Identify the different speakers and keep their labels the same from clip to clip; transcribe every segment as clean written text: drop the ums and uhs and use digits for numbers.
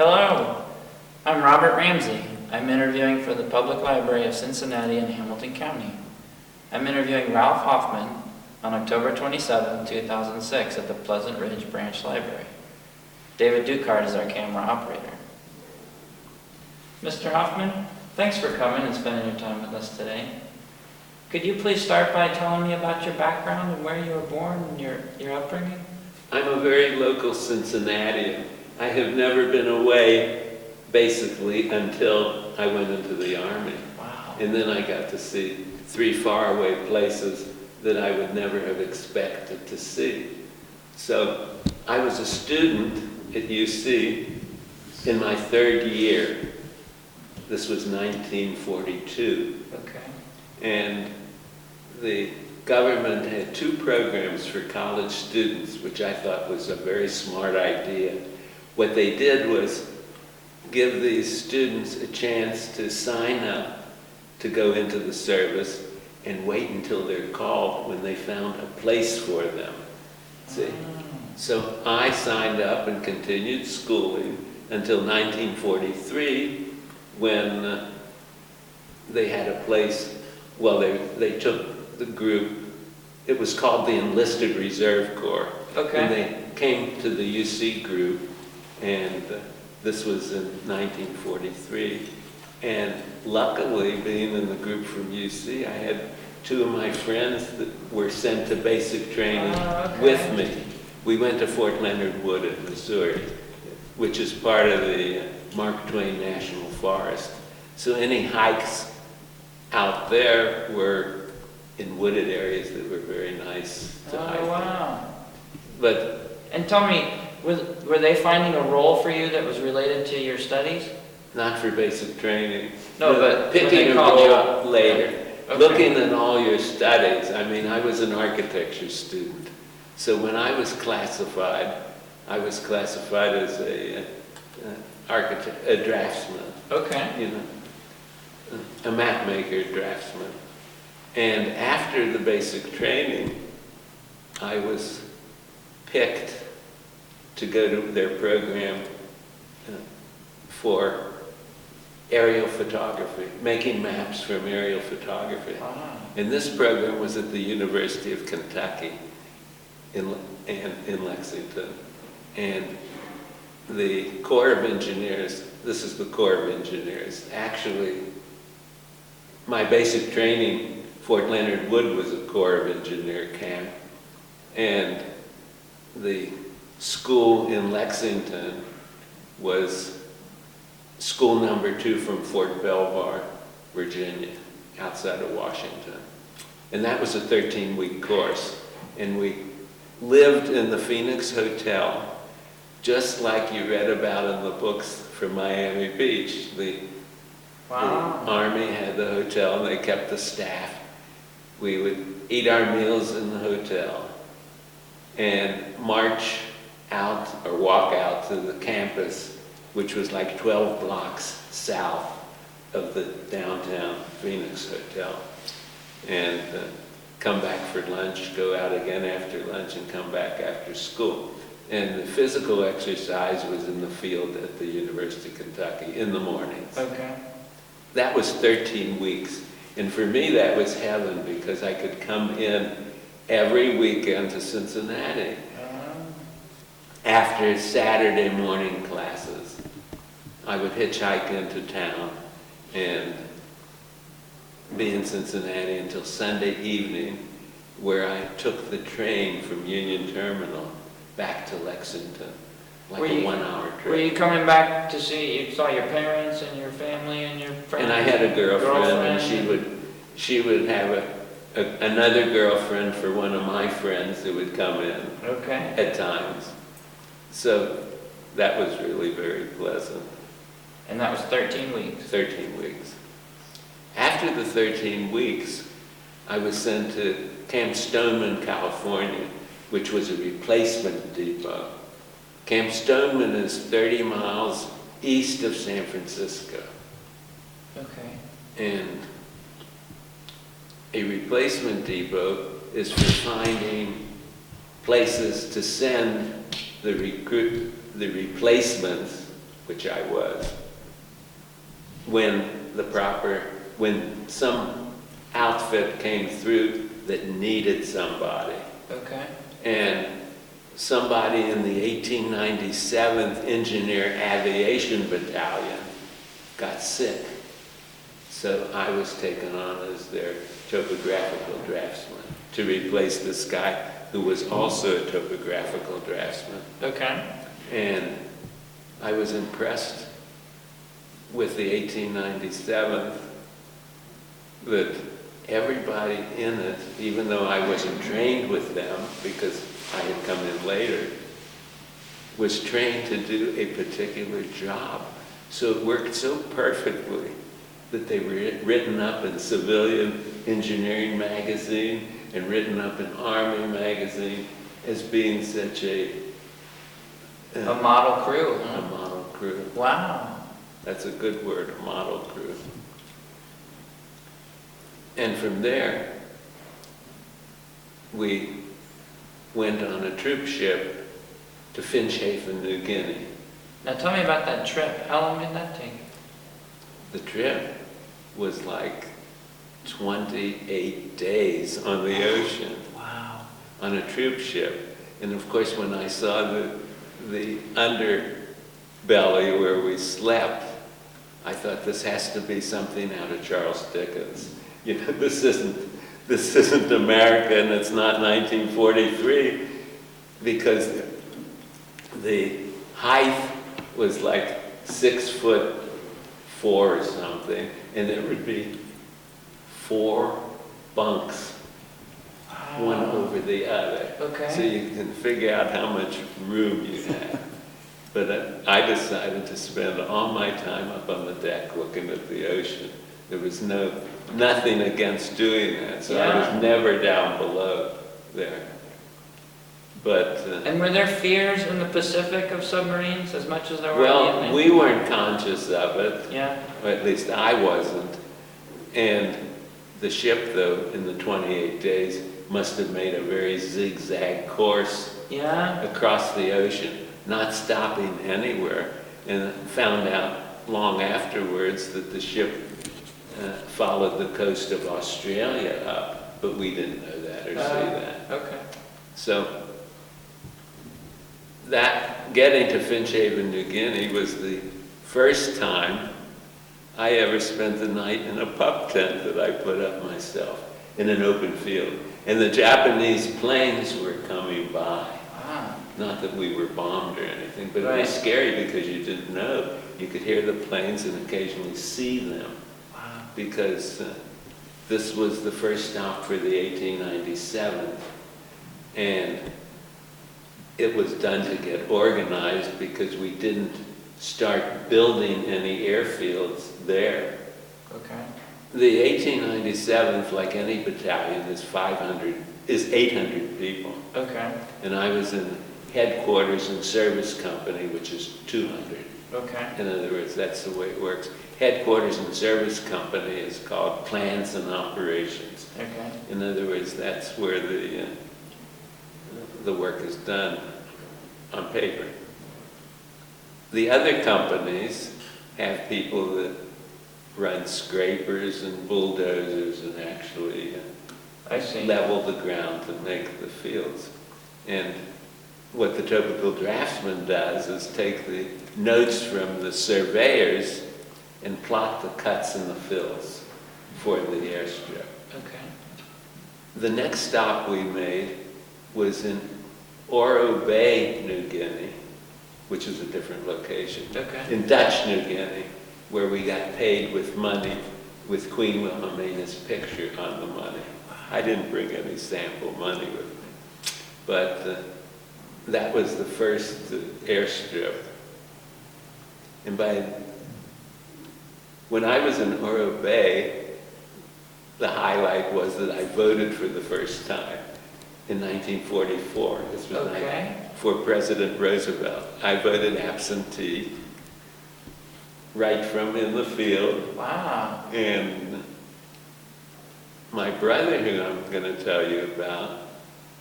Speaker 1: Hello, I'm Robert Ramsey. I'm interviewing for the Public Library of Cincinnati and Hamilton County. I'm interviewing Ralph Hoffman on October 27, 2006 at the Pleasant Ridge Branch Library. David Ducard is our camera operator. Mr. Hoffman, thanks for coming and spending your time with us today. Could you please start by telling me about your background and where you were born and your upbringing?
Speaker 2: I'm a very local Cincinnatian. I have never been away, basically, until I went into the Army.
Speaker 1: Wow.
Speaker 2: And then I got to see 3 faraway places that I would never have expected to see. So I was a student at UC in my 3rd year. This was 1942.
Speaker 1: Okay.
Speaker 2: And the government had 2 programs for college students, which I thought was a very smart idea. What they did was give these students a chance to sign up to go into the service and wait until they're called when they found a place for them. See? So I signed up and continued schooling until 1943 when they had a place. Well, they took the group. It was called the Enlisted Reserve Corps.
Speaker 1: Okay.
Speaker 2: And they came to the UC group, and this was in 1943. And luckily, being in the group from UC, I had 2 of my friends that were sent to basic training with me. We went to Fort Leonard Wood in Missouri, which is part of the Mark Twain National Forest. So any hikes out there were in wooded areas that were very nice to hike.
Speaker 1: Oh, wow. And tell me, were they finding a role for you that was related to your studies?
Speaker 2: Not for basic training.
Speaker 1: No, but
Speaker 2: picking a role later.
Speaker 1: Okay.
Speaker 2: Looking at all your studies. I mean, I was an architecture student. So when I was classified as a draftsman.
Speaker 1: Okay.
Speaker 2: You know, a map maker, draftsman. And after the basic training, I was picked to go to their program for aerial photography, making maps from aerial photography.
Speaker 1: Wow.
Speaker 2: And this program was at the University of Kentucky in Lexington. And the Corps of Engineers, this is the Corps of Engineers, actually, my basic training, Fort Leonard Wood was a Corps of Engineer camp, and the school in Lexington was school number 2 from Fort Belvoir, Virginia, outside of Washington. And that was a 13-week course. And we lived in the Phoenix Hotel, just like you read about in the books from Miami Beach. The Army had the hotel, and they kept the staff. We would eat our meals in the hotel and march out or walk out to the campus, which was like 12 blocks south of the downtown Phoenix Hotel, and come back for lunch, go out again after lunch, and come back after school. And the physical exercise was in the field at the University of Kentucky in the mornings.
Speaker 1: Okay.
Speaker 2: That was 13 weeks. And for me, that was heaven, because I could come in every weekend to Cincinnati after Saturday morning classes. I would hitchhike into town and be in Cincinnati until Sunday evening, where I took the train from Union Terminal back to Lexington, like a 1-hour trip.
Speaker 1: Were you coming back to see, you saw your parents and your family and your friends?
Speaker 2: And I had a girlfriend, and she would have another girlfriend for one of my friends who would come in at times. So that was really very pleasant.
Speaker 1: And that was 13 weeks?
Speaker 2: 13 weeks. After the 13 weeks, I was sent to Camp Stoneman, California, which was a replacement depot. Camp Stoneman is 30 miles east of San Francisco.
Speaker 1: Okay.
Speaker 2: And a replacement depot is for finding places to send the replacements which I was, when some outfit came through that needed somebody.
Speaker 1: Okay.
Speaker 2: And somebody in the 1897th Engineer Aviation Battalion got sick. So I was taken on as their topographical draftsman to replace this guy who was also a topographical draftsman.
Speaker 1: Okay.
Speaker 2: And I was impressed with the 1897th that everybody in it, even though I wasn't trained with them because I had come in later, was trained to do a particular job. So it worked so perfectly that they were written up in Civilian Engineering Magazine and written up in Army Magazine as being such a
Speaker 1: model crew. Huh?
Speaker 2: A model crew.
Speaker 1: Wow.
Speaker 2: That's a good word, a model crew. And from there, we went on a troop ship to Finschhafen, New Guinea.
Speaker 1: Now tell me about that trip. How long did that take?
Speaker 2: The trip was like 28 days on the ocean.
Speaker 1: Wow.
Speaker 2: On a troop ship. And of course, when I saw the underbelly where we slept, I thought this has to be something out of Charles Dickens. You know, this isn't America, and it's not 1943, because the height was like 6'4" or something, and there would be 4 bunks, one over the other.
Speaker 1: Okay.
Speaker 2: So you can figure out how much room you had. But I decided to spend all my time up on the deck looking at the ocean. There was nothing against doing that, so I was never down below there. But
Speaker 1: and were there fears in the Pacific of submarines as much as there were in the
Speaker 2: well,
Speaker 1: Atlantic?
Speaker 2: we weren't conscious of it.
Speaker 1: Yeah.
Speaker 2: Or at least I wasn't. And the ship, though, in the 28 days, must have made a very zigzag course across the ocean, not stopping anywhere, and found out long afterwards that the ship followed the coast of Australia up, but we didn't know that or see that.
Speaker 1: Okay.
Speaker 2: So that getting to Finschhafen, New Guinea was the first time I ever spent the night in a pup tent that I put up myself in an open field. And the Japanese planes were coming by. Not that we were bombed or anything, but it was scary because you didn't know. You could hear the planes and occasionally see them.
Speaker 1: Wow.
Speaker 2: Because this was the first stop for the 1897, and it was done to get organized because we didn't start building any airfields there.
Speaker 1: Okay.
Speaker 2: The 1897th, like any battalion, is 800 people.
Speaker 1: Okay.
Speaker 2: And I was in headquarters and service company, which is 200.
Speaker 1: Okay.
Speaker 2: In other words, that's the way it works. Headquarters and service company is called plans and operations.
Speaker 1: Okay.
Speaker 2: In other words, that's where the work is done on paper. The other companies have people that run scrapers and bulldozers and actually level the ground to make the fields. And what the topical draftsman does is take the notes from the surveyors and plot the cuts and the fills for the airstrip.
Speaker 1: Okay.
Speaker 2: The next stop we made was in Oro Bay, New Guinea, which is a different location.
Speaker 1: Okay.
Speaker 2: In Dutch New Guinea, where we got paid with money with Queen Wilhelmina's picture on the money. I didn't bring any sample money with me. But that was the first airstrip. And when I was in Oro Bay, the highlight was that I voted for the first time in 1944. This was for President Roosevelt. I voted absentee right from in the field.
Speaker 1: Wow.
Speaker 2: And my brother, who I'm going to tell you about,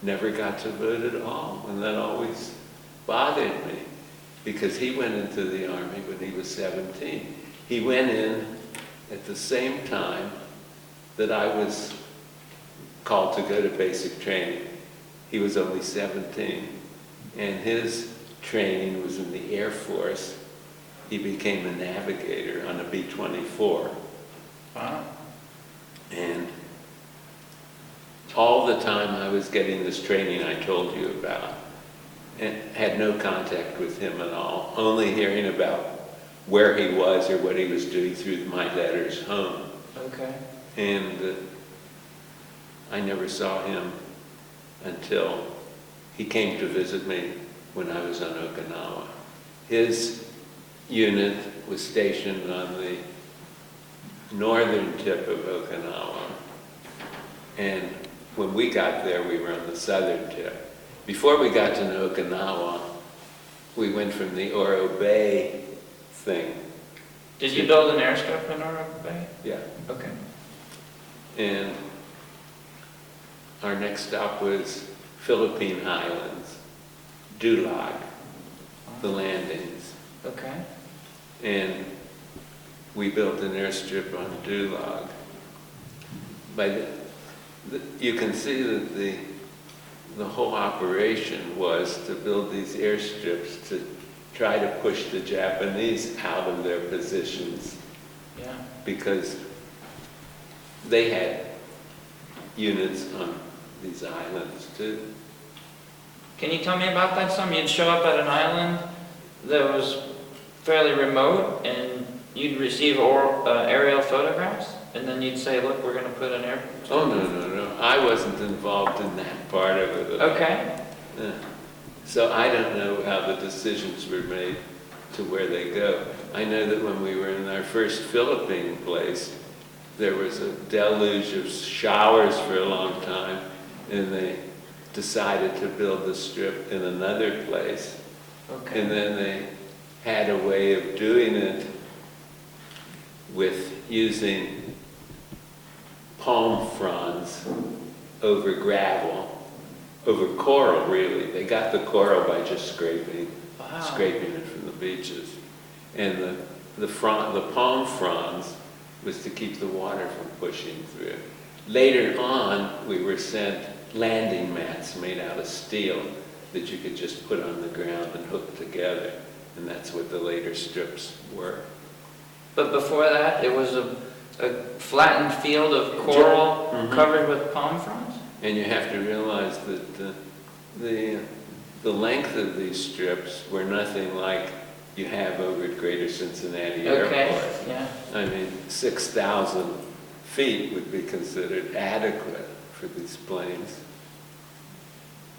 Speaker 2: never got to vote at all, and that always bothered me. because he went into the Army when he was 17. He went in at the same time that I was called to go to basic training. He was only 17, and his training was in the Air Force. He became a navigator on a B-24.
Speaker 1: Wow.
Speaker 2: And all the time I was getting this training I told you about, and had no contact with him at all, only hearing about where he was or what he was doing through my letters home.
Speaker 1: Okay.
Speaker 2: And I never saw him until he came to visit me when I was on Okinawa. His unit was stationed on the northern tip of Okinawa, and when we got there, we were on the southern tip. Before we got to Okinawa, we went from the Oro Bay thing.
Speaker 1: Did you build an airstrip in Oro Bay?
Speaker 2: Yeah.
Speaker 1: Okay.
Speaker 2: And our next stop was Philippine Islands, Dulag, the landings.
Speaker 1: Okay.
Speaker 2: And we built an airstrip on Dulag. You can see that the whole operation was to build these airstrips to try to push the Japanese out of their positions.
Speaker 1: Yeah.
Speaker 2: Because they had units on these islands too.
Speaker 1: Can you tell me about that some? You'd show up at an island that was fairly remote, and you'd receive aerial photographs, and then you'd say, look, we're going to put an air...
Speaker 2: Oh, no. I wasn't involved in that part of it at all.
Speaker 1: Okay.
Speaker 2: So I don't know how the decisions were made to where they go. I know that when we were in our first Philippine place, there was a deluge of showers for a long time, and they decided to build the strip in another place.
Speaker 1: Okay.
Speaker 2: And then they had a way of doing it with using palm fronds over gravel, over coral really. They got the coral by just scraping it from the beaches. And the palm fronds was to keep the water from pushing through. Later on, we were sent landing mats made out of steel that you could just put on the ground and hook together. And that's what the later strips were.
Speaker 1: But before that, it was a flattened field of coral covered with palm fronds?
Speaker 2: And you have to realize that the length of these strips were nothing like you have over at Greater Cincinnati Airport.
Speaker 1: Yeah.
Speaker 2: I mean, 6,000 feet would be considered adequate for these planes.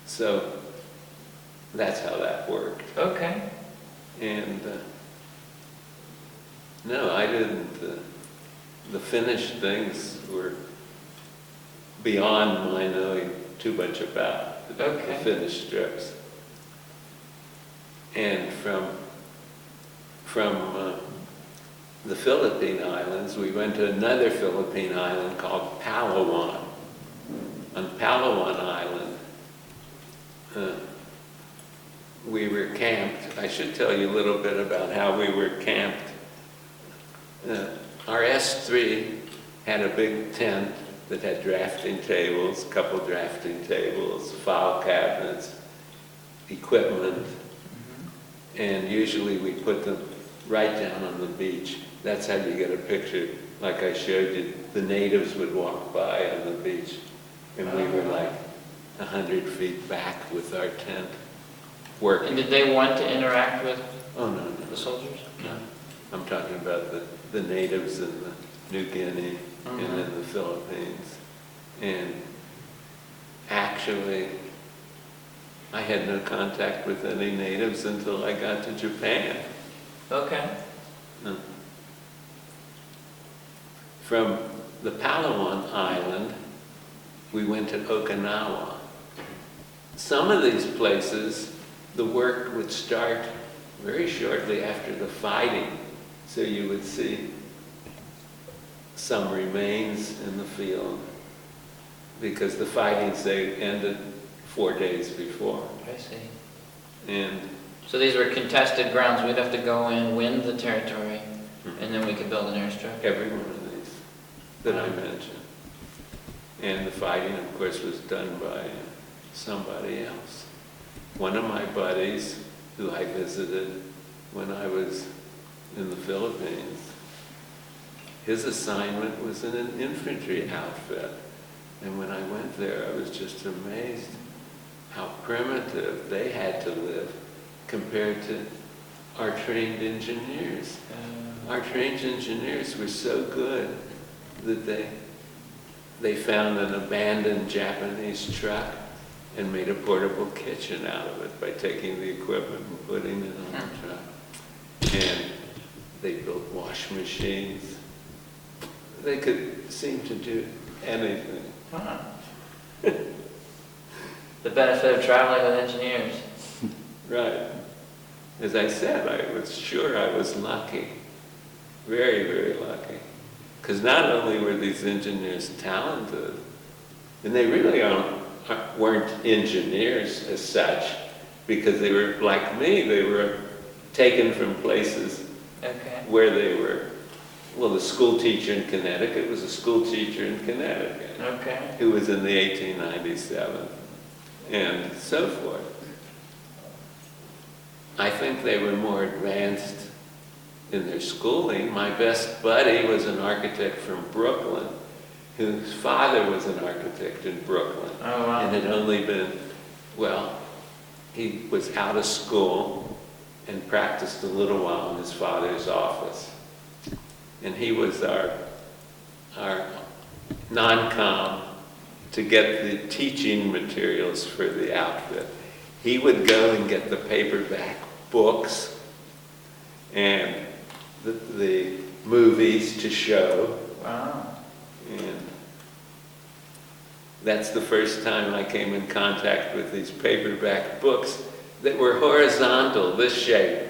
Speaker 2: So that's how that worked.
Speaker 1: Okay.
Speaker 2: And no, I didn't. The finished things were beyond my knowing too much about the finished strips. And from the Philippine Islands, we went to another Philippine island called Palawan. On Palawan Island, we were camped. I should tell you a little bit about how we were camped. Our S3 had a big tent that had drafting tables, a couple drafting tables, file cabinets, equipment, and usually we put them right down on the beach. That's how you get a picture, like I showed you. The natives would walk by on the beach, and we were like 100 feet back with our tent working.
Speaker 1: And did they want to interact with
Speaker 2: the
Speaker 1: soldiers?
Speaker 2: No. I'm talking about the natives in the New Guinea and in the Philippines. And actually, I had no contact with any natives until I got to Japan.
Speaker 1: Okay.
Speaker 2: From the Palawan Island, we went to Okinawa. Some of these places, the work would start very shortly after the fighting. So you would see some remains in the field because the fighting, say, ended 4 days before.
Speaker 1: I see.
Speaker 2: And
Speaker 1: So these were contested grounds. We'd have to go in, win the territory, and then we could build an airstrip.
Speaker 2: Every one of these that I mentioned. And the fighting, of course, was done by somebody else. One of my buddies, who I visited when I was in the Philippines, his assignment was in an infantry outfit. And when I went there, I was just amazed how primitive they had to live compared to our trained engineers. Our trained engineers were so good that they found an abandoned Japanese truck and made a portable kitchen out of it by taking the equipment and putting it on the truck. And they built wash machines. They could seem to do anything.
Speaker 1: Huh. The benefit of traveling with engineers.
Speaker 2: Right. As I said, I was sure I was lucky. Very, very lucky. Because not only were these engineers talented, and they really weren't engineers as such, because they were like me, they were taken from places where they were. Well, the school teacher in Connecticut was a school teacher in Connecticut, who was in the 1897, and so forth. I think they were more advanced in their schooling. My best buddy was an architect from Brooklyn, whose father was an architect in Brooklyn.
Speaker 1: Oh, wow.
Speaker 2: And had only been, well, he was out of school and practiced a little while in his father's office. And he was our non-com to get the teaching materials for the outfit. He would go and get the paperback books and the movies to show.
Speaker 1: Wow.
Speaker 2: And that's the first time I came in contact with these paperback books that were horizontal, this shape,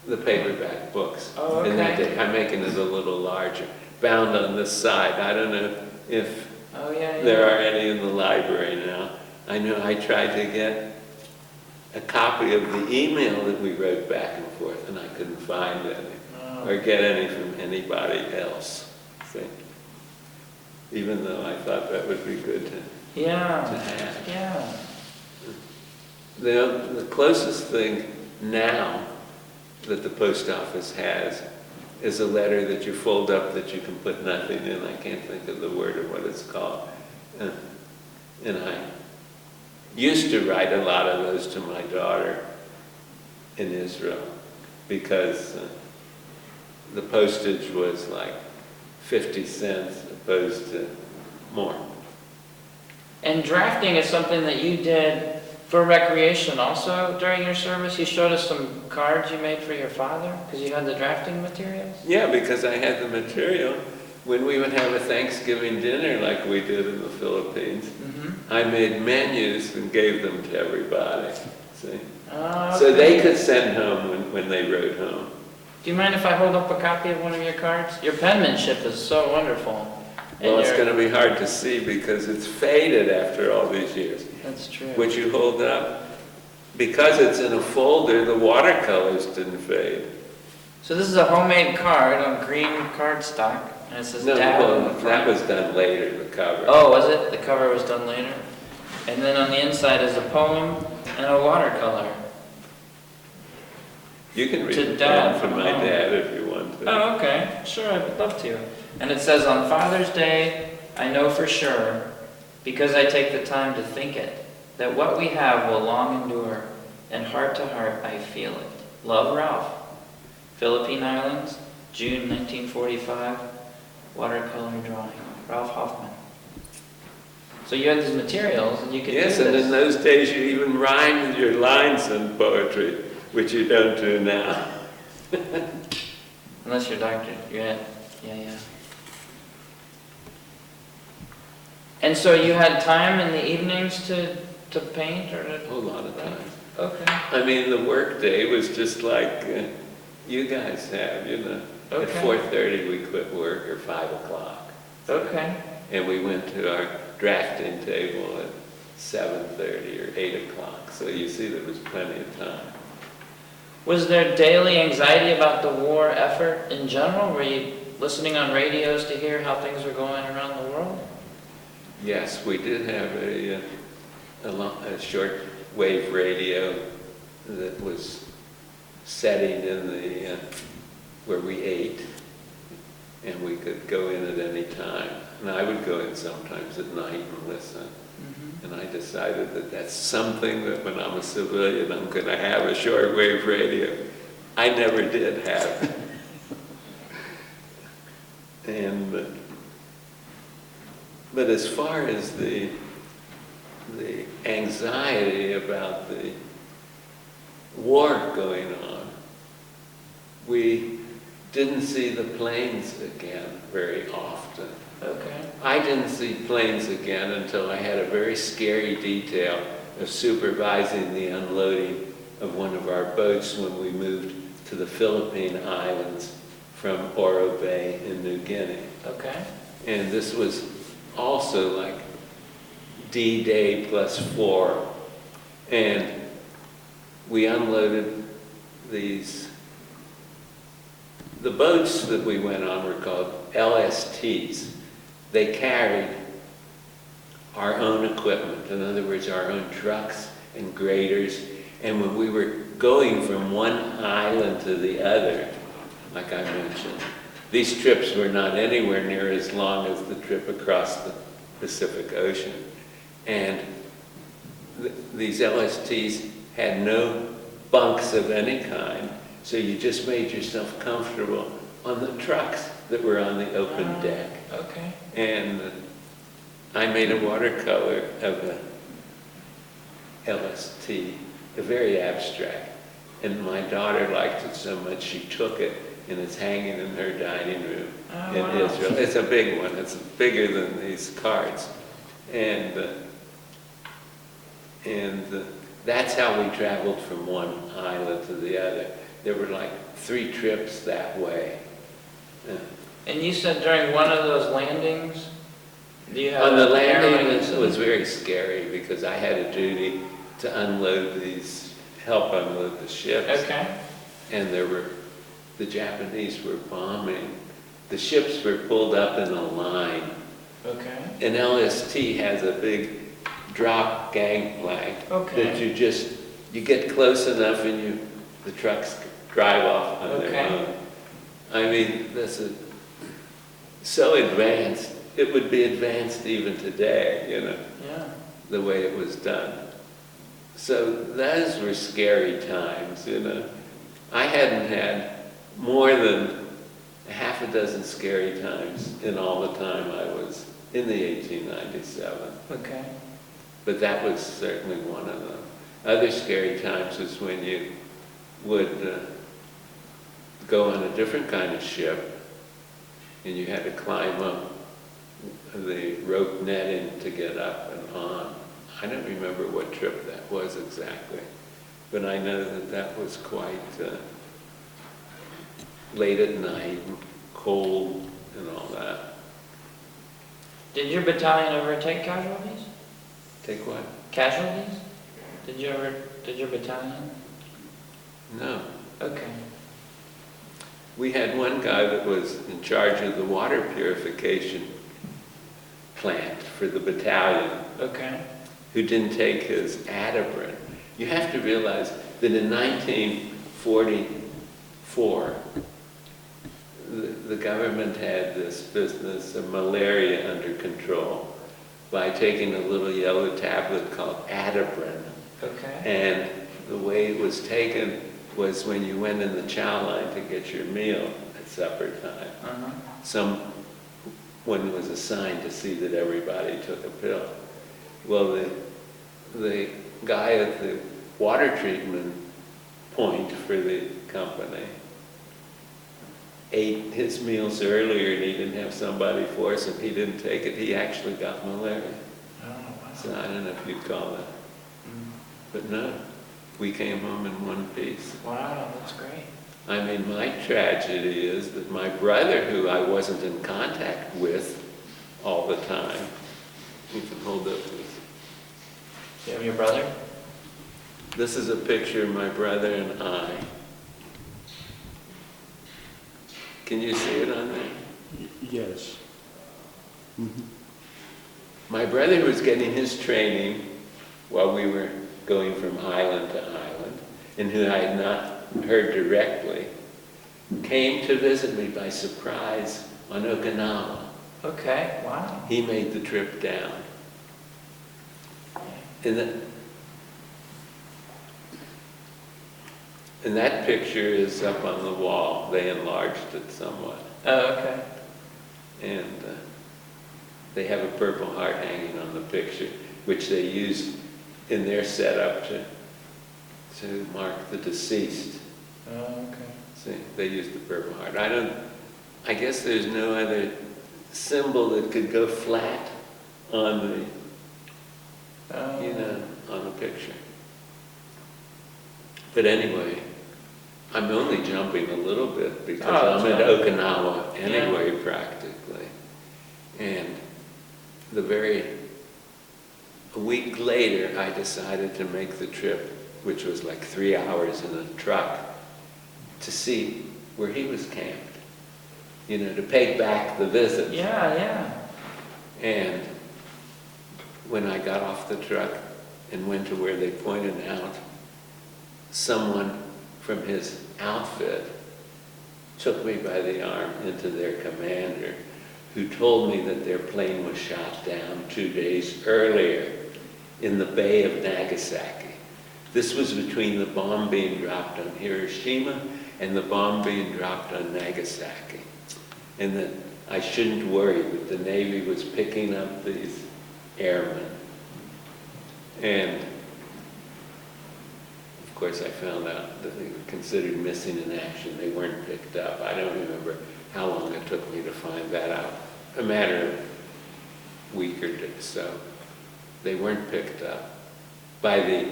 Speaker 2: the paperback books.
Speaker 1: Oh, okay.
Speaker 2: And I'm making it a little larger, bound on this side. I don't know if there are any in the library now. I know I tried to get a copy of the email that we wrote back and forth, and I couldn't find any, or get any from anybody else. See? Even though I thought that would be good to have.
Speaker 1: Yeah.
Speaker 2: The closest thing now that the post office has is a letter that you fold up that you can put nothing in. I can't think of the word or what it's called. And I used to write a lot of those to my daughter in Israel because the postage was like 50 cents opposed to more.
Speaker 1: And drafting is something that you did for recreation also during your service? You showed us some cards you made for your father because you had the drafting materials?
Speaker 2: Yeah, because I had the material. When we would have a Thanksgiving dinner like we did in the Philippines, I made menus and gave them to everybody. See? So they could send home when they wrote home.
Speaker 1: Do you mind if I hold up a copy of one of your cards? Your penmanship is so wonderful.
Speaker 2: Well, it's going to be hard to see because it's faded after all these years.
Speaker 1: That's true.
Speaker 2: Would you hold up? Because it's in a folder, the watercolors didn't fade.
Speaker 1: So this is a homemade card on green cardstock, and it says Dad on the front.
Speaker 2: That was done later, the cover.
Speaker 1: Oh, was it? The cover was done later? And then on the inside is a poem and a watercolor.
Speaker 2: You can read
Speaker 1: To
Speaker 2: the
Speaker 1: Dad
Speaker 2: poem from
Speaker 1: from
Speaker 2: my
Speaker 1: home.
Speaker 2: dad if you want to.
Speaker 1: Oh, okay. Sure, I would love to. And it says, on Father's Day, I know for sure, because I take the time to think it, that what we have will long endure, and heart to heart I feel it. Love, Ralph. Philippine Islands, June 1945, watercolor drawing. Ralph Hoffman. So you had these materials, and you could do this.
Speaker 2: Yes, and in those days you even rhymed your lines in poetry, which you don't do now.
Speaker 1: Unless you're Dr. Yeah. And so you had time in the evenings to paint or to...
Speaker 2: A lot of time.
Speaker 1: Okay.
Speaker 2: I mean, the work day was just like you guys have, you know.
Speaker 1: Okay.
Speaker 2: At 4:30 we quit work, or 5 o'clock.
Speaker 1: Okay.
Speaker 2: And we went to our drafting table at 7:30 or 8 o'clock. So you see there was plenty of time.
Speaker 1: Was there daily anxiety about the war effort in general? Were you listening on radios to hear how things were going around the world?
Speaker 2: Yes, we did have a short wave radio that was setting in the where we ate, and we could go in at any time. And I would go in sometimes at night and listen. And I decided that that's something that when I'm a civilian, I'm going to have a shortwave radio. I never did have it. But as far as the anxiety about the war going on, we didn't see the planes again very often.
Speaker 1: Okay.
Speaker 2: I didn't see planes again until I had a very scary detail of supervising the unloading of one of our boats when we moved to the Philippine Islands from Oro Bay in New Guinea.
Speaker 1: Okay.
Speaker 2: And this was also like D-Day +4. And we unloaded the boats that we went on were called LSTs. They carried our own equipment, in other words, our own trucks and graders. And when we were going from one island to the other, like I mentioned, these trips were not anywhere near as long as the trip across the Pacific Ocean. And these LSTs had no bunks of any kind, so you just made yourself comfortable on the trucks that were on the open deck.
Speaker 1: Okay.
Speaker 2: And I made a watercolor of a LST, a very abstract. And my daughter liked it so much, she took it, and it's hanging in her dining room in Israel. It's a big one. It's bigger than these cards. And that's how we traveled from one island to the other. There were like 3 trips that way.
Speaker 1: And you said during one of those landings, do you have
Speaker 2: On the
Speaker 1: a
Speaker 2: landing,
Speaker 1: harrowing
Speaker 2: it
Speaker 1: incident?
Speaker 2: was very scary because I had a duty to help unload the ships.
Speaker 1: Okay.
Speaker 2: And the Japanese were bombing. The ships were pulled up in a line.
Speaker 1: Okay.
Speaker 2: An LST has a big drop gangplank that you get close enough and the trucks drive off on their own. I mean, this is so advanced. It would be advanced even today,
Speaker 1: Yeah.
Speaker 2: the way it was done. So those were scary times, I hadn't had more than a half a dozen scary times in all the time I was in the 1897.
Speaker 1: Okay.
Speaker 2: But that was certainly one of them. Other scary times was when you would go on a different kind of ship and you had to climb up the rope netting to get up and on. I don't remember what trip that was exactly, but I know that was quite late at night and cold and all that.
Speaker 1: Did your battalion ever take casualties?
Speaker 2: Take what?
Speaker 1: Casualties? Did your battalion?
Speaker 2: No.
Speaker 1: Okay.
Speaker 2: We had one guy that was in charge of the water purification plant for the battalion
Speaker 1: Okay.
Speaker 2: who didn't take his Adabrin. You have to realize that in 1944, the government had this business of malaria under control by taking a little yellow tablet called Adabrin.
Speaker 1: Okay.
Speaker 2: And the way it was taken was when you went in the chow line to get your meal at supper time. Someone was assigned to see that everybody took a pill. Well, the guy at the water treatment point for the company ate his meals earlier and he didn't have somebody force him. He didn't take it. He actually got malaria.
Speaker 1: Oh, wow.
Speaker 2: So I don't know if you'd call that. But no, we came home in one piece.
Speaker 1: Wow, that's great.
Speaker 2: I mean, my tragedy is that my brother, who I wasn't in contact with all the time, you can hold up this.
Speaker 1: Do you have your brother?
Speaker 2: This is a picture of my brother and I Can you see it on there?
Speaker 3: Yes. Mhm.
Speaker 2: My brother was getting his training while we were going from island to island, and who I had not heard directly, came to visit me by surprise on Okinawa.
Speaker 1: Okay, wow.
Speaker 2: He made the trip down. And that picture is up on the wall. They enlarged it somewhat.
Speaker 1: Oh, okay.
Speaker 2: And they have a Purple Heart hanging on the picture, which they used in their setup to mark the deceased.
Speaker 1: Oh, okay.
Speaker 2: See, they used the Purple Heart. I guess there's no other symbol that could go flat on on the picture. But anyway, I'm only jumping a little bit because I'm at Okinawa anyway, practically. And a week later, I decided to make the trip, which was like 3 hours in a truck, to see where he was camped. To pay back the visit.
Speaker 1: Yeah, yeah.
Speaker 2: And when I got off the truck and went to where they pointed out, someone from his outfit took me by the arm into their commander, who told me that their plane was shot down 2 days earlier in the Bay of Nagasaki. This was between the bomb being dropped on Hiroshima and the bomb being dropped on Nagasaki. And that I shouldn't worry, that the Navy was picking up these airmen. And of course I found out that they were considered missing in action. They weren't picked up. I don't remember how long it took me to find that out. A matter of a week or so. They weren't picked up by the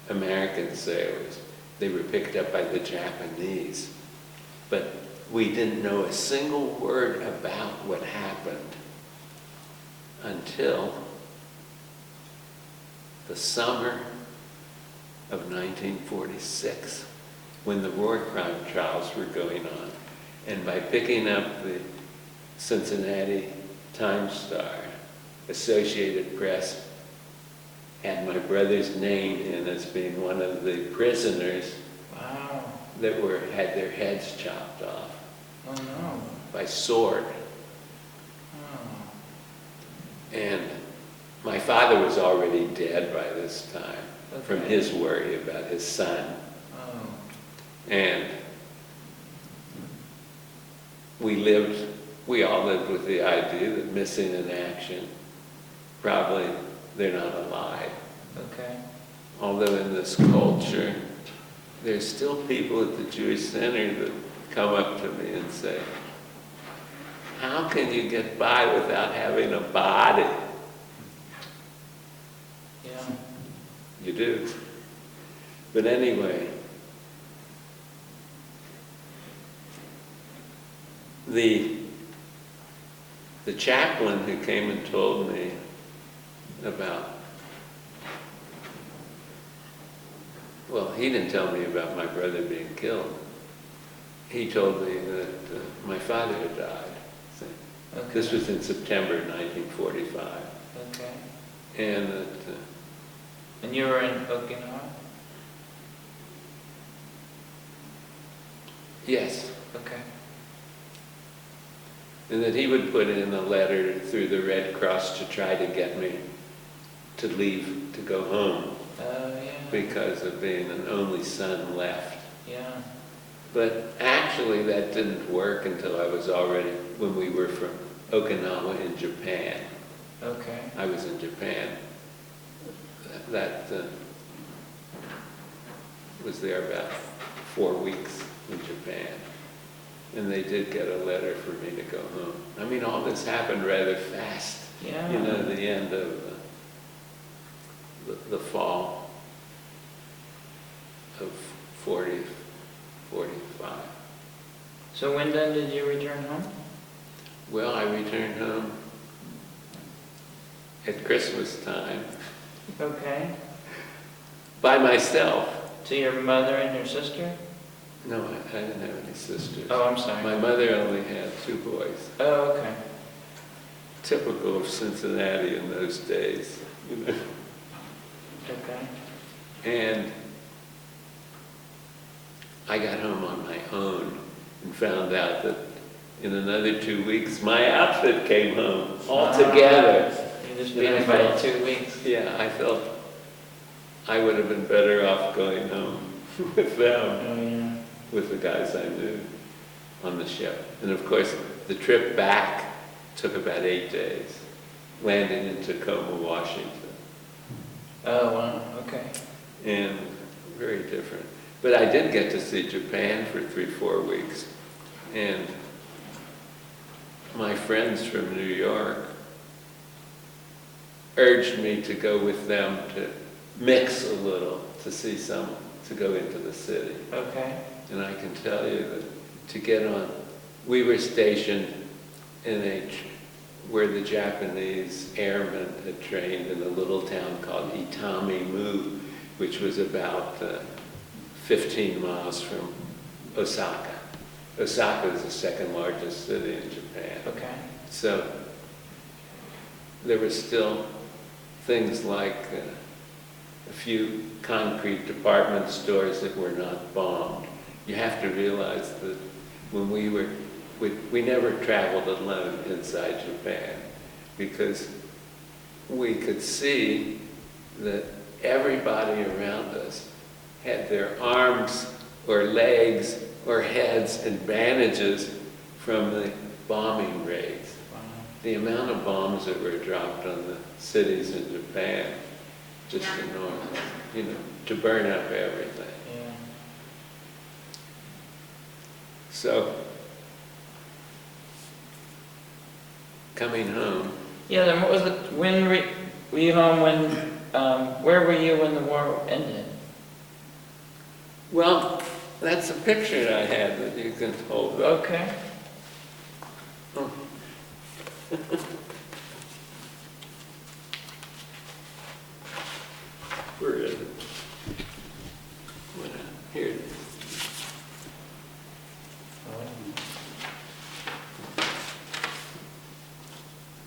Speaker 2: American sailors. They were picked up by the Japanese. But we didn't know a single word about what happened until the summer of 1946, when the war crime trials were going on. And by picking up the Cincinnati Times-Star, Associated Press had my brother's name in as being one of the prisoners.
Speaker 1: Wow.
Speaker 2: That had their heads chopped off.
Speaker 1: Oh, no.
Speaker 2: By sword.
Speaker 1: Oh.
Speaker 2: And my father was already dead by this time, from his worry about his son.
Speaker 1: Oh.
Speaker 2: And we all lived with the idea that missing in action, probably they're not alive.
Speaker 1: Okay.
Speaker 2: Although in this culture, there's still people at the Jewish Center that come up to me and say, how can you get by without having a body?
Speaker 1: Yeah.
Speaker 2: You do. But anyway, the chaplain who came and told me about, well, he didn't tell me about my brother being killed. He told me that my father had died.
Speaker 1: Okay.
Speaker 2: This was in September 1945.
Speaker 1: Okay.
Speaker 2: And that...
Speaker 1: And you were in Okinawa?
Speaker 2: Yes.
Speaker 1: Okay.
Speaker 2: And that he would put in a letter through the Red Cross to try to get me to leave, to go home.
Speaker 1: Oh, yeah.
Speaker 2: Because of being an only son left.
Speaker 1: Yeah.
Speaker 2: But actually that didn't work until I was already, when we were from Okinawa in Japan.
Speaker 1: Okay.
Speaker 2: I was in Japan. That was there about 4 weeks in Japan. And they did get a letter for me to go home. I mean, all this happened rather fast.
Speaker 1: Yeah.
Speaker 2: The end of the fall of 45.
Speaker 1: So when then did you return home?
Speaker 2: Well, I returned home at Christmas time
Speaker 1: Okay.
Speaker 2: by myself.
Speaker 1: To your mother and your sister?
Speaker 2: No, I didn't have any sisters.
Speaker 1: Oh, I'm sorry.
Speaker 2: My mother only had 2 boys.
Speaker 1: Oh, okay.
Speaker 2: Typical of Cincinnati in those days, you know.
Speaker 1: Okay.
Speaker 2: And I got home on my own and found out that in another 2 weeks, my outfit came home all together.
Speaker 1: You just beat it by 2 weeks.
Speaker 2: Yeah, I felt I would have been better off going home with them,
Speaker 1: Oh, yeah.
Speaker 2: with the guys I knew on the ship. And of course, the trip back took about 8 days, landing in Tacoma, Washington.
Speaker 1: Oh, wow. Okay.
Speaker 2: And very different. But I did get to see Japan for 3-4 weeks. And my friends from New York urged me to go with them to mix a little, to see some, to go into the city.
Speaker 1: Okay.
Speaker 2: And I can tell you that to get on, we were stationed in where the Japanese airmen had trained in a little town called Itami-mu, which was about 15 miles from Osaka. Osaka is the second largest city in Japan.
Speaker 1: Okay.
Speaker 2: So there were still things like a few concrete department stores that were not bombed. You have to realize that when we never traveled alone inside Japan, because we could see that everybody around us had their arms or legs or heads in bandages from the bombing raids.
Speaker 1: Wow.
Speaker 2: The amount of bombs that were dropped on the cities in Japan, just enormous, you know, to burn up everything.
Speaker 1: Yeah.
Speaker 2: So, coming home,
Speaker 1: Yeah, then what was were you home when, where were you when the war ended?
Speaker 2: well, that's a picture that I had that you can hold up.
Speaker 1: Okay.
Speaker 2: Oh. Where is it? Here it is.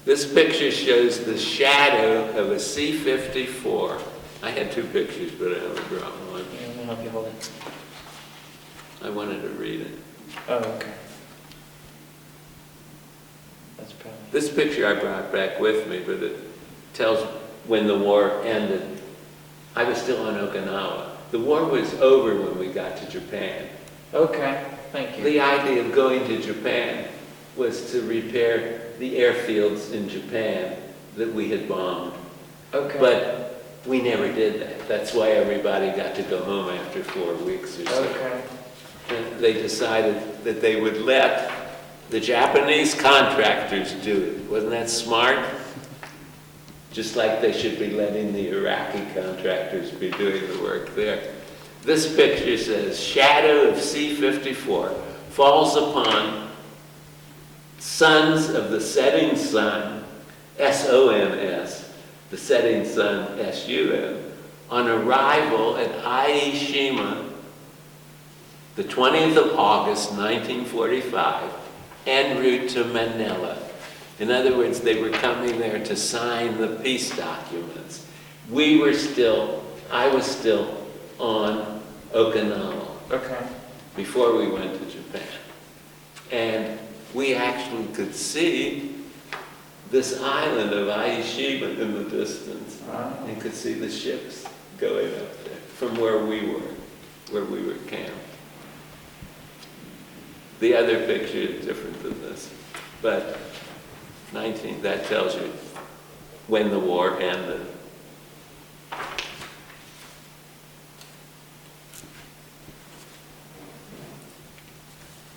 Speaker 2: This picture shows the shadow of a C-54. I had 2 pictures, but I only brought one.
Speaker 1: Yeah, let me help you hold it.
Speaker 2: I wanted to read it.
Speaker 1: Oh, okay. That's probably.
Speaker 2: This picture I brought back with me, but it tells when the war ended. I was still on Okinawa. The war was over when we got to Japan.
Speaker 1: Okay, thank you.
Speaker 2: The idea of going to Japan was to repair the airfields in Japan that we had bombed.
Speaker 1: Okay.
Speaker 2: But we never did that. That's why everybody got to go home after 4 weeks or so.
Speaker 1: Okay.
Speaker 2: And they decided that they would let the Japanese contractors do it. Wasn't that smart? Just like they should be letting the Iraqi contractors be doing the work there. This picture says, shadow of C-54 falls upon sons of the setting sun, S-O-N-S, the setting sun, S-U-N, on arrival at Aviation, the 20th of August, 1945, en route to Manila. In other words, they were coming there to sign the peace documents. I was still on Okinawa
Speaker 1: Okay.
Speaker 2: before we went to Japan. And we actually could see this island of Aishima in the distance.
Speaker 1: Wow.
Speaker 2: And could see the ships going up there from where we were camped. The other picture is different than this, but that tells you when the war ended.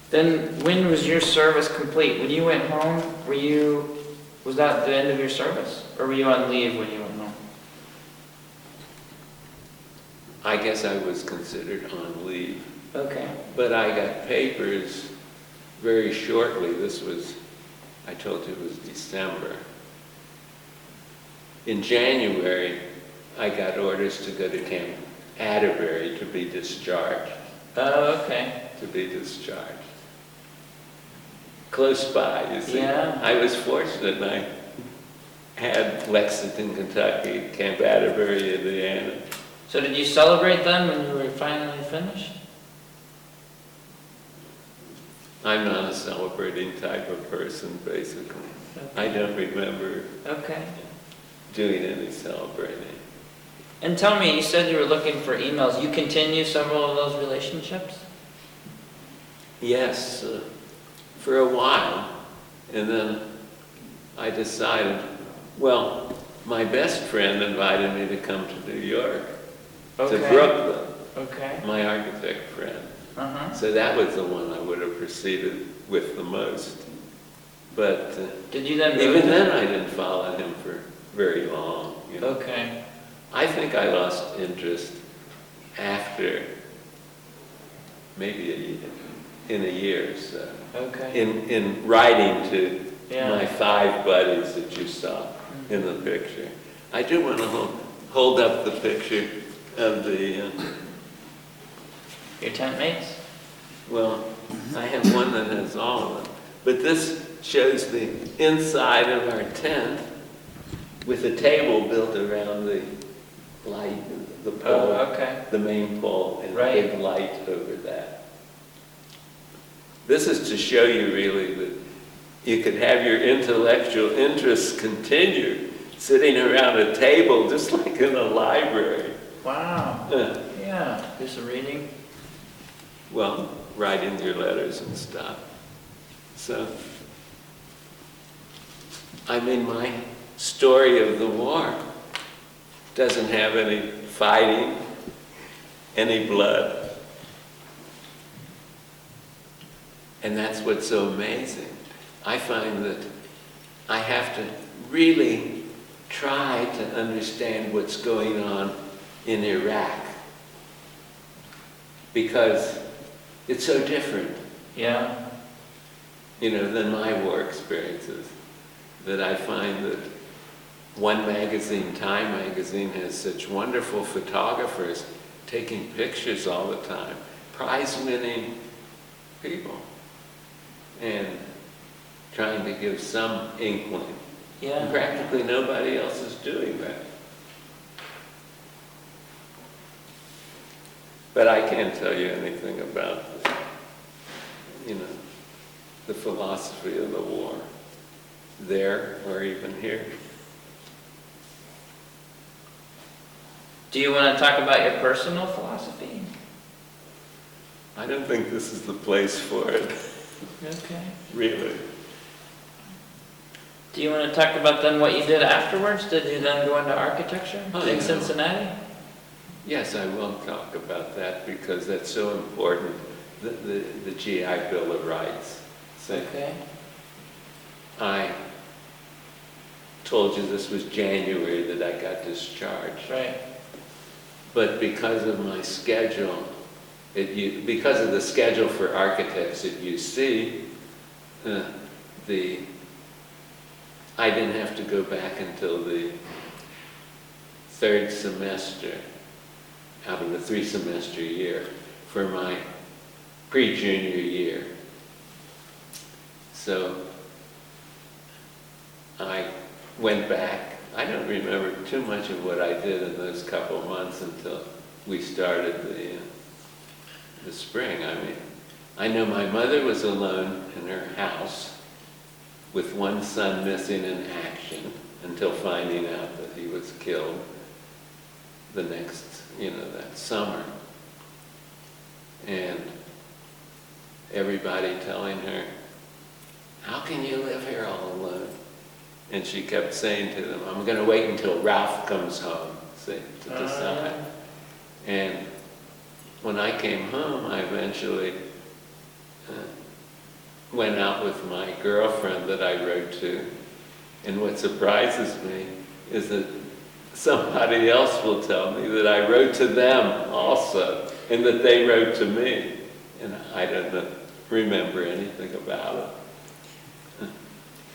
Speaker 1: Then when was your service complete? When you went home, was that the end of your service? Or were you on leave when you went home?
Speaker 2: I guess I was considered on leave,
Speaker 1: Okay.
Speaker 2: but I got papers very shortly. I told you it was December. In January, I got orders to go to Camp Atterbury to be discharged.
Speaker 1: Oh, okay.
Speaker 2: to be discharged. Close by, you see.
Speaker 1: Yeah.
Speaker 2: I was fortunate. I had Lexington, Kentucky, Camp Atterbury, Indiana.
Speaker 1: So did you celebrate then when you were finally finished?
Speaker 2: I'm not a celebrating type of person, basically. I don't remember
Speaker 1: Okay.
Speaker 2: doing any celebrating.
Speaker 1: And tell me, you said you were looking for emails. You continue several of those relationships?
Speaker 2: Yes, for a while. And then I decided, well, my best friend invited me to come to New York, to Brooklyn,
Speaker 1: Okay.
Speaker 2: my architect friend.
Speaker 1: Uh-huh.
Speaker 2: So that was the one I would have proceeded with the most. But
Speaker 1: Did you then move
Speaker 2: even
Speaker 1: to-
Speaker 2: then I didn't follow him for very long. You know?
Speaker 1: Okay.
Speaker 2: I think I lost interest after maybe in a year or so.
Speaker 1: Okay.
Speaker 2: In writing to
Speaker 1: Yeah.
Speaker 2: my 5 buddies that you saw in the picture. I do want to hold up the picture of the,
Speaker 1: Your tent mates?
Speaker 2: well, I have one that has all of them. But this shows the inside of our tent with a table built around the light, the pole,
Speaker 1: Okay.
Speaker 2: the main pole, and
Speaker 1: Right.
Speaker 2: a big light over that. This is to show you really that you could have your intellectual interests continue sitting around a table just like in a library.
Speaker 1: Wow. Yeah. Do some reading.
Speaker 2: Well, writing your letters and stuff. So, I mean, my story of the war doesn't have any fighting, any blood. And that's what's so amazing. I find that I have to really try to understand what's going on in Iraq because it's so different,
Speaker 1: Yeah.
Speaker 2: than my war experiences, that I find that one magazine, Time magazine, has such wonderful photographers taking pictures all the time, prize-winning people, and trying to give some inkling.
Speaker 1: Yeah.
Speaker 2: And practically nobody else is doing that. But I can't tell you anything about, the philosophy of the war, there or even here.
Speaker 1: Do you want to talk about your personal philosophy?
Speaker 2: I don't think this is the place for it,
Speaker 1: Okay.
Speaker 2: really.
Speaker 1: Do you want to talk about then what you did afterwards? Did you then go into architecture
Speaker 2: Oh,
Speaker 1: in
Speaker 2: yeah.
Speaker 1: Cincinnati?
Speaker 2: Yes, I will talk about that because that's so important, the GI Bill of Rights. See,
Speaker 1: Okay.
Speaker 2: I told you this was January that I got discharged.
Speaker 1: Right.
Speaker 2: But because of my schedule, because of the schedule for architects at UC, I didn't have to go back until the 3rd semester out of the 3-semester year for my pre-junior year. So I went back. I don't remember too much of what I did in those couple of months until we started the spring. I mean, I know my mother was alone in her house with one son missing in action until finding out that he was killed the next, that summer. And everybody telling her, "How can you live here all alone?" And she kept saying to them, "I'm going to wait until Ralph comes home, see, to decide." And when I came home, I eventually went out with my girlfriend that I wrote to. And what surprises me is that somebody else will tell me that I wrote to them also, and that they wrote to me. And I don't remember anything about it.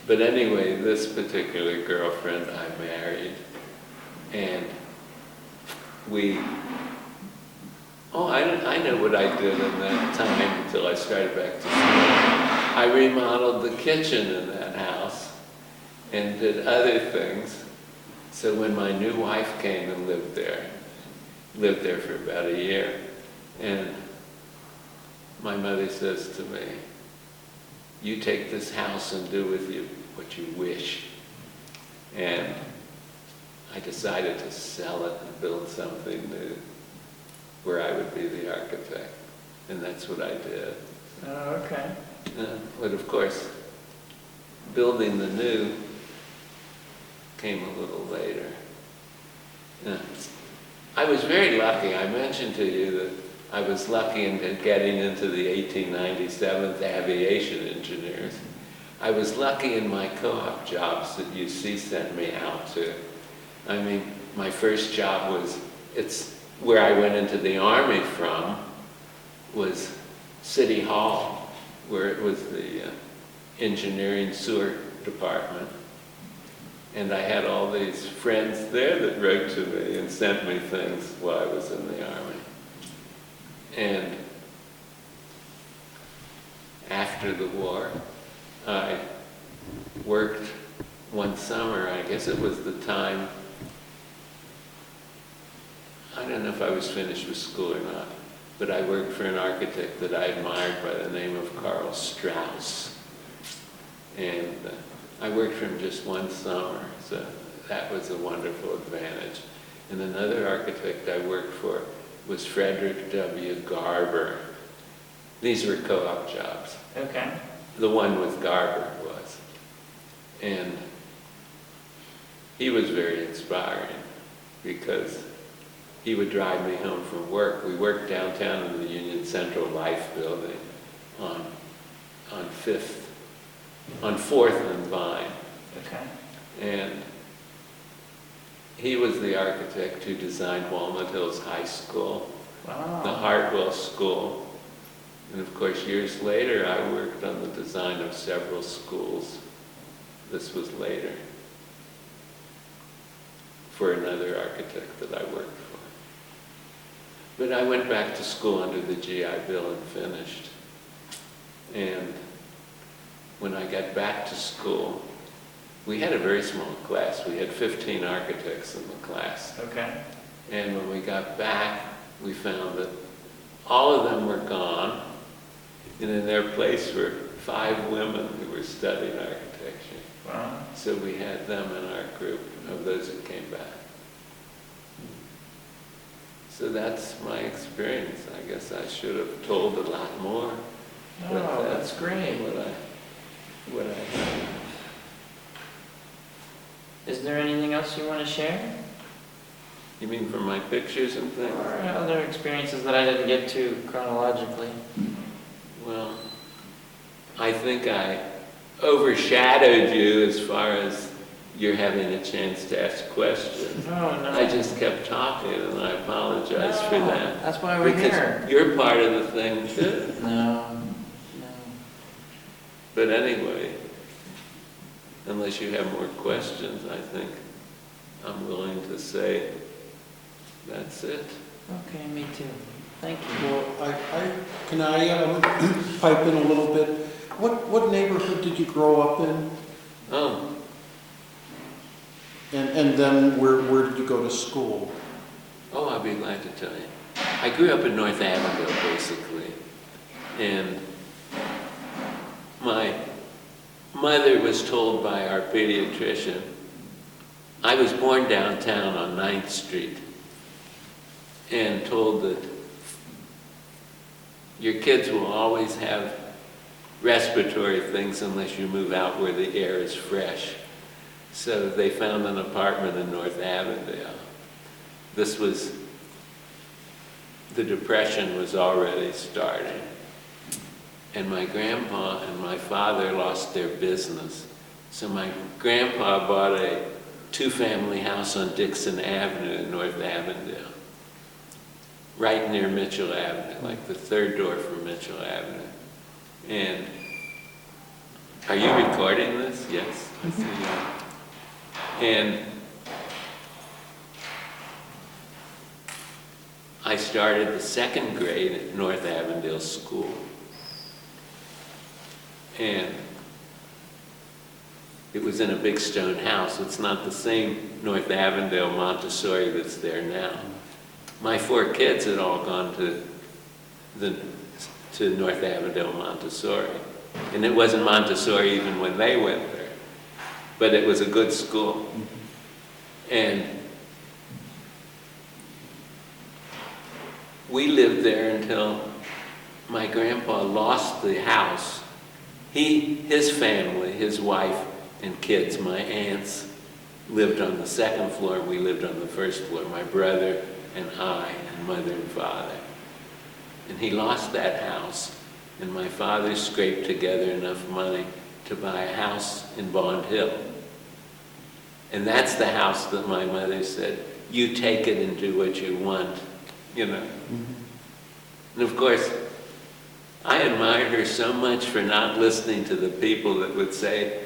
Speaker 2: But anyway, this particular girlfriend I married, and we Oh, I know what I did in that time until I started back to school. I remodeled the kitchen in that house and did other things. So when my new wife came and lived there for about a year, and my mother says to me, "You take this house and do with you what you wish." And I decided to sell it and build something new where I would be the architect. And that's what I did.
Speaker 1: Oh, okay.
Speaker 2: But of course, building the new came a little later. I was very lucky. I mentioned to you that I was lucky in getting into the 1897th Aviation Engineers. I was lucky in my co-op jobs that UC sent me out to. I mean, my first job was, it's where I went into the Army from, was City Hall, where it was the engineering sewer department. And I had all these friends there that wrote to me and sent me things while I was in the Army. And after the war, I worked one summer, I guess it was the time, I don't know if I was finished with school or not, but I worked for an architect that I admired by the name of Karl Strauss. And I worked for him just one summer, so that was a wonderful advantage. And another architect I worked for was Frederick W. Garber. These were co-op jobs.
Speaker 1: Okay.
Speaker 2: The one with Garber was. And he was very inspiring because he would drive me home from work. We worked downtown in the Union Central Life building on 4th and Vine.
Speaker 1: Okay.
Speaker 2: And he was the architect who designed Walnut Hills High School,
Speaker 1: Wow.
Speaker 2: the Hartwell School. And of course, years later, I worked on the design of several schools. This was later, for another architect that I worked for. But I went back to school under the GI Bill and finished. And when I got back to school, we had a very small class. We had 15 architects in the class.
Speaker 1: Okay.
Speaker 2: And when we got back, we found that all of them were gone, and in their place were 5 women who were studying architecture.
Speaker 1: Wow.
Speaker 2: So we had them in our group of those who came back. So that's my experience. I guess I should have told a lot more.
Speaker 1: Oh, that's great.
Speaker 2: What I had.
Speaker 1: Is there anything else you want to share?
Speaker 2: You mean from my pictures and things?
Speaker 1: Or other experiences that I didn't get to chronologically?
Speaker 2: Well, I think I overshadowed you as far as you're having a chance to ask questions.
Speaker 1: Oh, no.
Speaker 2: I just kept talking, and I apologize for that.
Speaker 1: That's why we're here.
Speaker 2: Because you're part of the thing, too.
Speaker 1: No.
Speaker 2: But anyway, unless you have more questions, I think I'm willing to say that's it.
Speaker 1: Okay, me too. Thank you.
Speaker 3: Well, can I pipe in a little bit? What neighborhood did you grow up in?
Speaker 2: Oh,
Speaker 3: And then where did you go to school?
Speaker 2: I'll be glad to tell you. I grew up in North Avondale, basically, and my mother was told by our pediatrician, I was born downtown on 9th Street, and told that your kids will always have respiratory things unless you move out where the air is fresh. So they found an apartment in North Avondale. This was, the Depression was already starting. And my grandpa and my father lost their business. So my grandpa bought a 2-family house on Dixon Avenue in North Avondale, right near Mitchell Avenue, like the 3rd door from Mitchell Avenue. And are you recording this? Yes, I see you. And I started the second grade at North Avondale School. And it was in a big stone house. It's not the same North Avondale Montessori that's there now. My 4 kids had all gone to North Avondale Montessori. And it wasn't Montessori even when they went there. But it was a good school. And we lived there until my grandpa lost the house. His family, his wife and kids, my aunts, lived on the second floor. We lived on the first floor, my brother and I, and mother and father. And he lost that house, and my father scraped together enough money to buy a house in Bond Hill. And that's the house that my mother said, you take it and do what you want, you know. And of course, I admired her so much for not listening to the people that would say,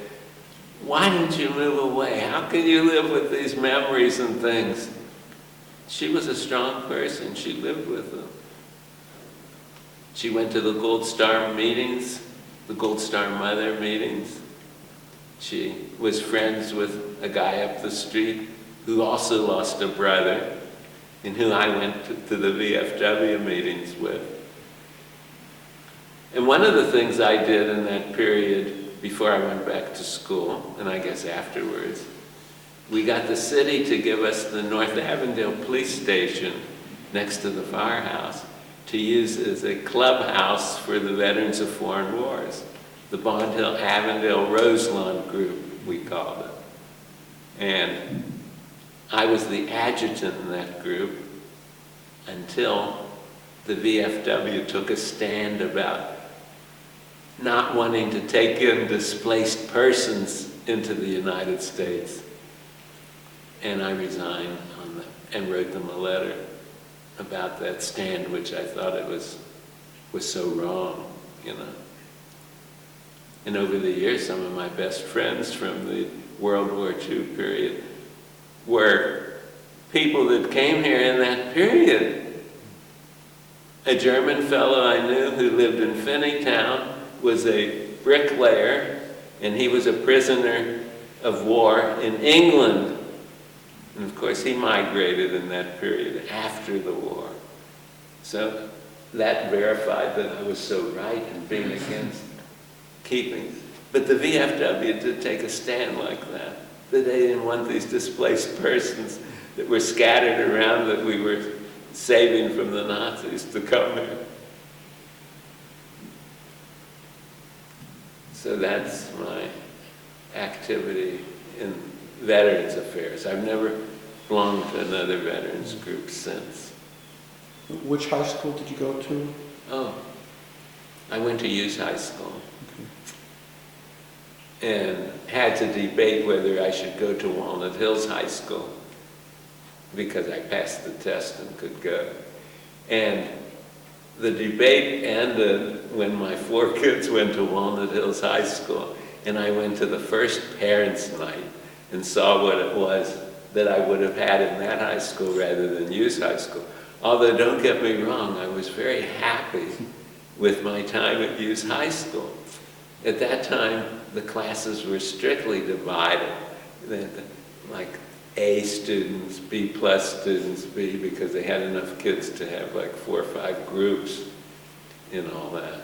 Speaker 2: why don't you move away? How can you live with these memories and things? She was a strong person. She lived with them. She went to the Gold Star meetings, the Gold Star Mother meetings. She was friends with a guy up the street who also lost a brother and who I went to the VFW meetings with. And one of the things I did in that period before I went back to school, and I guess afterwards, we got the city to give us the North Avondale police station next to the firehouse to use as a clubhouse for the veterans of foreign wars. The Bond Hill Avondale Roselawn group, we called it. And I was the adjutant in that group until the VFW took a stand about not wanting to take in displaced persons into the United States. And I resigned and wrote them a letter about that stand, which I thought it was so wrong, you know. And over the years, some of my best friends from the World War II period were people that came here in that period. A German fellow I knew who lived in Finneytown was a bricklayer, and he was a prisoner of war in England. And of course, he migrated in that period after the war. So that verified that I was so right in being against keeping. But the VFW did take a stand like that. That they didn't want these displaced persons that were scattered around that we were saving from the Nazis to come here. So that's my activity in Veterans Affairs. I've never belonged to another veterans group since.
Speaker 3: Which high school did you go to?
Speaker 2: Oh, I went to Hughes High School. And had to debate whether I should go to Walnut Hills High School because I passed the test and could go. And the debate ended when my 4 kids went to Walnut Hills High School, and I went to the first parents' night and saw what it was that I would have had in that high school rather than Hughes High School. Although, don't get me wrong, I was very happy with my time at Hughes High School. At that time, the classes were strictly divided, like A students, B plus students, B, because they had enough kids to have like 4 or 5 groups in all that.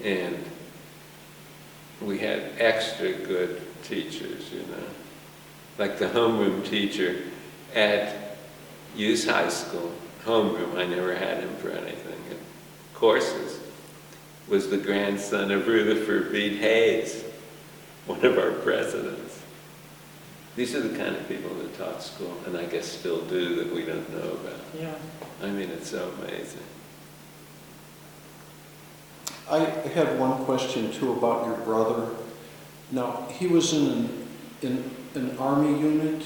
Speaker 2: And we had extra good teachers, you know. Like the homeroom teacher at Hughes High School, homeroom, I never had him for anything. Courses was the grandson of Rutherford B. Hayes, one of our presidents. These are the kind of people that taught school, and I guess still do, that we don't know about.
Speaker 1: Yeah.
Speaker 2: I mean, it's so amazing.
Speaker 3: I had one question too about your brother. Now, he was in an Army unit?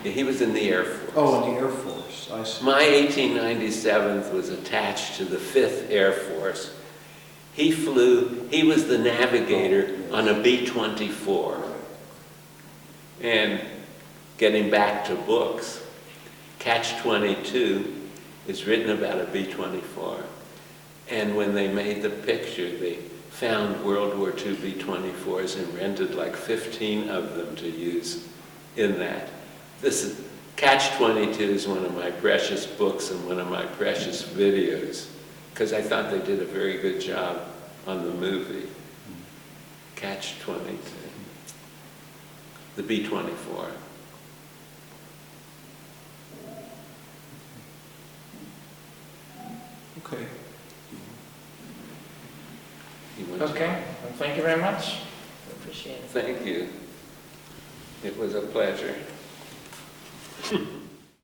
Speaker 2: Yeah, he was in the Air Force.
Speaker 3: Oh, in the Air Force, I see.
Speaker 2: My 1897th was attached to the 5th Air Force. He was the navigator on a B-24. And getting back to books, Catch-22 is written about a B-24. And when they made the picture, they found World War II B-24s and rented like 15 of them to use in that. This is, Catch-22 is one of my precious books and one of my precious videos, because I thought they did a very good job on the movie. Catch-22, the B-24.
Speaker 3: Okay.
Speaker 2: You want to-
Speaker 1: Okay, well, thank you very much. Appreciate it.
Speaker 2: Thank you. It was a pleasure.